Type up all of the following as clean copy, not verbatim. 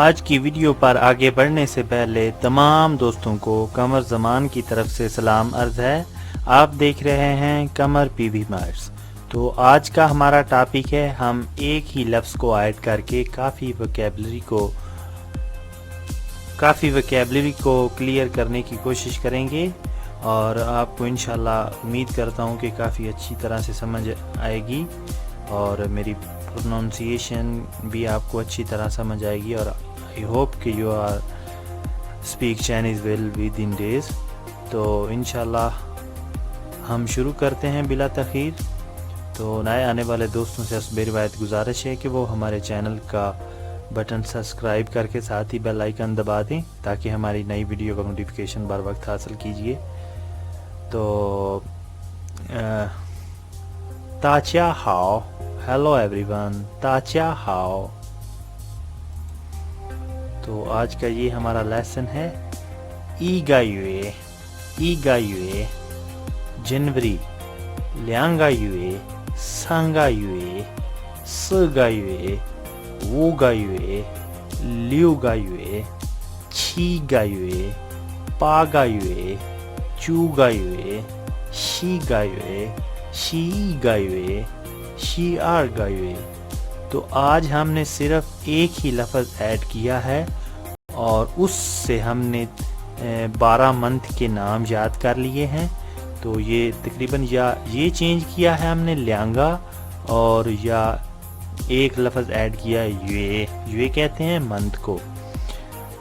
آج کی ویڈیو پر آگے بڑھنے سے پہلے تمام دوستوں کو قمر زمان کی طرف سے سلام عرض ہے۔ آپ دیکھ رہے ہیں قمر پی وی مارٹس۔ تو آج کا ہمارا ٹاپک ہے، ہم ایک ہی لفظ کو ایڈ کر کے کافی وکیبلری کو کلیئر کرنے کی کوشش کریں گے، اور آپ کو انشاءاللہ امید کرتا ہوں کہ کافی اچھی طرح سے سمجھ آئے گی، اور میری پروننسیشن بھی آپ کو اچھی طرح سمجھ آئے گی، اور آئی ہوپ کہ you are speak Chinese well within days. تو انشاءاللہ ہم شروع کرتے ہیں بلا تاخیر۔ تو نئے آنے والے دوستوں سے بے روایت گزارش ہے کہ وہ ہمارے چینل کا بٹن سبسکرائب کر کے ساتھ ہی بیل آئیکن دبا دیں تاکہ ہماری نئی ویڈیو کا نوٹیفیکیشن بر وقت حاصل کیجیے۔ تو تاچیا ہاؤ، ہیلو ایوری ون، تاچیا ہاؤ۔ تو آج کا یہ ہمارا لیسن ہے ای گایوے، ای گایوے، جنوری، لیانگا یوے، سانگا یوے، س گایوے، وو گایوے، لیو گایوے، چھی گایوے، پا گایوے، چو گایوے، شی گایوے، شی گایوے، شی آر گایوے۔ تو آج ہم نے صرف ایک ہی لفظ ایڈ کیا ہے، اور اس سے ہم نے 12 منتھ کے نام یاد کر لیے ہیں۔ تو یہ تقریباً یا یہ چینج کیا ہے ہم نے لیانگا، اور یا ایک لفظ ایڈ کیا یوے، یوے کہتے ہیں منتھ کو۔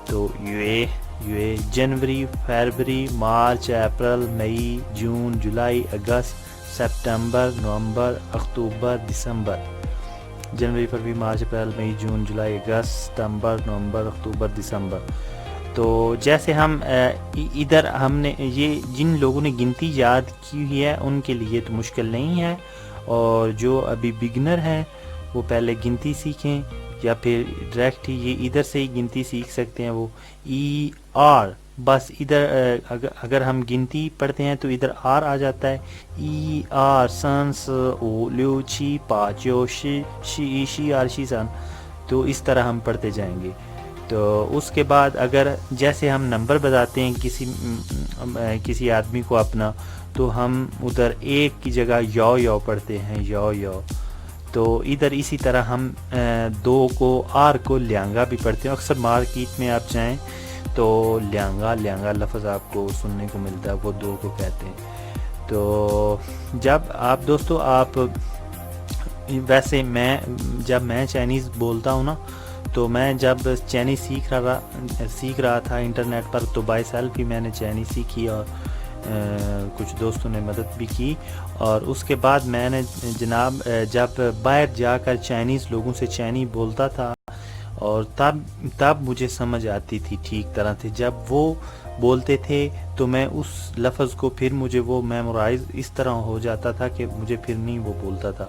تو یوے جنوری، فروری، مارچ، اپریل، مئی، جون، جولائی، اگست، سپتمبر، نومبر، اکتوبر، دسمبر۔ جنوری، فروری، مارچ، اپریل، مئی، جون، جولائی، اگست، ستمبر، نومبر، اکتوبر، دسمبر۔ تو جیسے ہم ادھر ہم نے یہ جن لوگوں نے گنتی یاد کی ہوئی ہے ان کے لیے تو مشکل نہیں ہے، اور جو ابھی بگنر ہیں وہ پہلے گنتی سیکھیں، یا پھر ڈائریکٹ ہی یہ ادھر سے ہی گنتی سیکھ سکتے ہیں۔ وہ ای آر، بس ادھر اگر ہم گنتی پڑھتے ہیں تو ادھر آر آ جاتا ہے، ای آر سن س او لیو چی پا چو شی شی شی آر شی سن۔ تو اس طرح ہم پڑھتے جائیں گے۔ تو اس کے بعد اگر جیسے ہم نمبر بتاتے ہیں کسی آدمی کو اپنا، تو ہم ادھر ایک کی جگہ یو یو پڑھتے ہیں، یو یو۔ تو ادھر اسی طرح ہم 2 کو آر کو لیانگا بھی پڑھتے ہیں۔ اکثر مارکیٹ میں آپ جائیں تو لیانگا لفظ آپ کو سننے کو ملتا ہے، وہ 2 کو کہتے ہیں۔ تو جب آپ دوستو ویسے جب میں چائنیز بولتا ہوں نا، تو میں جب چائنیز سیکھ رہا تھا انٹرنیٹ پر، تو بائی سیلف ہی میں نے چائنیز سیکھی، اور کچھ دوستوں نے مدد بھی کی۔ اور اس کے بعد میں نے جناب جب باہر جا کر چائنیز لوگوں سے چائنی بولتا تھا، اور تب مجھے سمجھ آتی تھی ٹھیک طرح سے۔ جب وہ بولتے تھے تو میں اس لفظ کو پھر مجھے وہ میمورائز اس طرح ہو جاتا تھا کہ مجھے پھر نہیں وہ بولتا تھا۔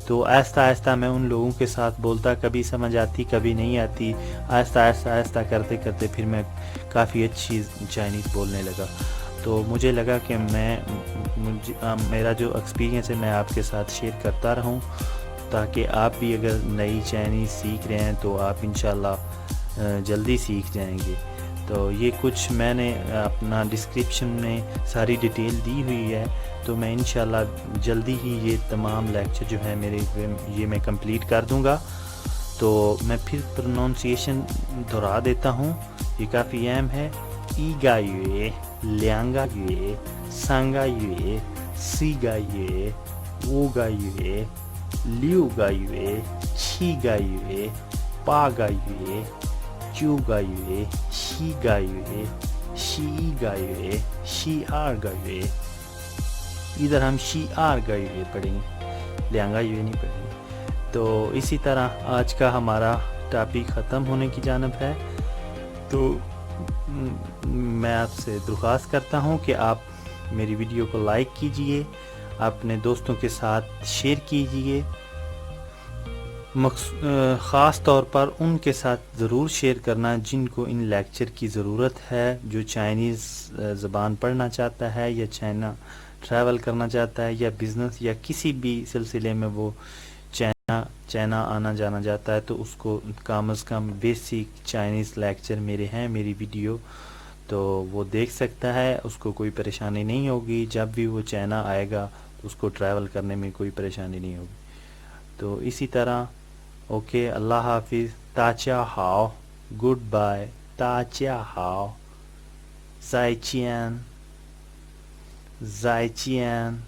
تو آہستہ آہستہ میں ان لوگوں کے ساتھ بولتا، کبھی سمجھ آتی کبھی نہیں آتی، آہستہ کرتے پھر میں کافی اچھی چائنیز بولنے لگا۔ تو مجھے لگا کہ میرا جو ایکسپیرینس ہے میں آپ کے ساتھ شیئر کرتا رہوں، تاکہ آپ بھی اگر نئی چائنیز سیکھ رہے ہیں تو آپ انشاءاللہ جلدی سیکھ جائیں گے۔ تو یہ کچھ میں نے اپنا ڈسکرپشن میں ساری ڈیٹیل دی ہوئی ہے، تو میں انشاءاللہ جلدی ہی یہ تمام لیکچر جو ہے میرے یہ میں کمپلیٹ کر دوں گا۔ تو میں پھر پروننسیشن دہرا دیتا ہوں، یہ کافی اہم ہے۔ ای گا یوے، لیانگا یوے، سانگا یوے، سی گا یوے، وو گا یوے، لیو گا یوے، چھی گا یوے، پا گا یوے، چو گا یوے، شی گا یوے، شی گا یوے، شی آر گا یوے۔ ادھر ہم شی آر گا یوے پڑھیں گے، لیانگا یوے نہیں پڑھیں گے۔ تو اسی طرح آج کا ہمارا ٹاپک ختم ہونے کی جانب ہے۔ تو میں آپ سے درخواست کرتا ہوں کہ آپ میری ویڈیو کو لائک کیجئے، اپنے دوستوں کے ساتھ شیئر کیجئے، خاص طور پر ان کے ساتھ ضرور شیئر کرنا جن کو ان لیکچر کی ضرورت ہے، جو چائنیز زبان پڑھنا چاہتا ہے، یا چائنا ٹریول کرنا چاہتا ہے، یا بزنس یا کسی بھی سلسلے میں وہ چائنا آنا جانا جاتا ہے تو اس کو کم از کم بیسک چائنیز لیکچر میرے ہیں، میری ویڈیو، تو وہ دیکھ سکتا ہے، اس کو کوئی پریشانی نہیں ہوگی. جب بھی وہ چائنا آئے گا تو اس کو ٹریول کرنے میں کوئی پریشانی نہیں ہوگی. تو اسی طرح اوکے، اللہ حافظ. تاچا ہاؤ، گڈ بائے. تاچا ہاؤ، زائچین، زائچین.